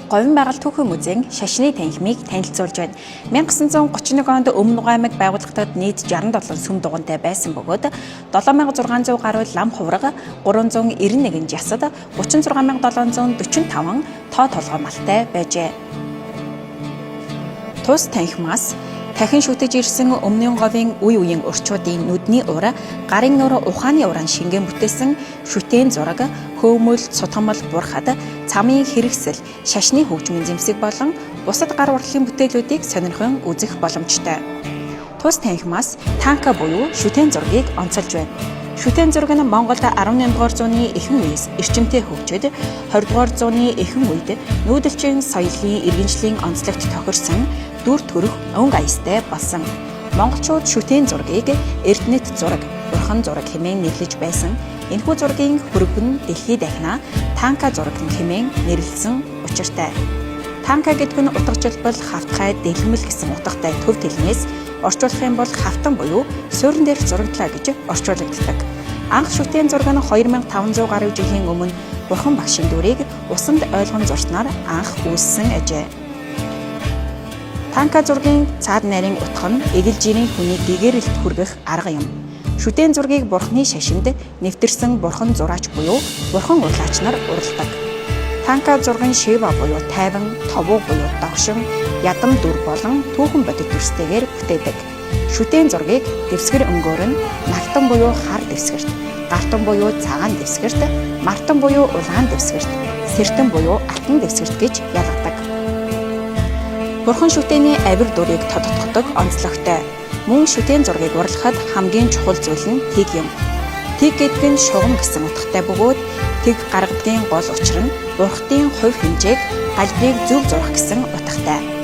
Говийн байгаль түүхэн музейн шашны танхимыг танилцуулж байна. 1931 онд Өмнөг аймаг байгууллагад нийт 67 сүм дугантай байсан бөгөөд 7600 гаруй лам хувраг, 391 жасад, 36745 тоо толгой малтай байжээ. Тус танхимаас дахин шүтэж ирсэн өмнгийн говийн үе үеийн урчуудын нүдний ураа, гарын ураа, ухааны урaan шингэн бүтээсэн шүтэн зураг, хөөмөл, цутгамал бурхад, цамын хэрэгсэл, шашны хөгжмийн зэмсэг болон бусад гар урлалын бүтээлүүдийг сонирхон үзэх боломжтой. Тус танхимаас танка буюу шүтэн зургийг онцолж байна. Шүтэн зураг нь Монголд 18-р зууны ихэнх үеэс эрчимтэй хөгжөөд 20-р зууны ихэнх үед нүүдэлчин соёлын иргэншлийн онцлогт тохирсон дүр төрх өнгө аястай болсон. Монголчууд шүтэн зургийг эрдэнэт зураг, бурхан зураг хэмээн нэрлэж байсан. Энэхүү зургийн хөрөг нь дэлхийд дахина танка зураг хэмээн нэрлэлсэн учиртай. Танка гэдэг нь утга жишээлбэл хавтгай, дэлгэмэл гэсэн утгатай төв хэлнээс орчуулах юм бол хавтан буюу суурин дээр зурагдлаа гэж орчуулагддаг. Анх шүтэн зураг нь 2500 гаруй жилийн өмнө бурхан багшийн дүрийг усанд ойлгон зурснаар анх үүссэн ажээ. Танка зургийн цаад нарийн утга нь эгэл жирийн хүний гэгэрэлт хүргэх арга юм. Шүтэн зургийг бурханы шашинд нэвтэрсэн бурхан зураач буюу бурхан урлаач нар уралдаг. Танка зургийн Шива буюу тайван, товуу буюу догшин, ядам дүр болон түүхэн бодит дүрстэйгээр бүтээдэг. Шүтэн зургийг дэвсгэр өнгөөр нь нагтан буюу хар дэвсгэрт, гартан буюу цагаан дэвсгэрт, мартан буюу улаан дэвсгэрт, сэртэн буюу алтан дэвсгэрт гэж ялгадаг. Бурхан шүтэний авир дүрийг тодотгодог онцлогтой. Мөн шүтэн зургийг урлахад хамгийн чухал зүйл нь тэг юм. Тэг гэдэг нь шугам гэсэн утгатай бөгөөд тэг гаргадгийн гол учир нь бурхтын хувь хэмжээг галбирыг зөв зурах гэсэн утгатай.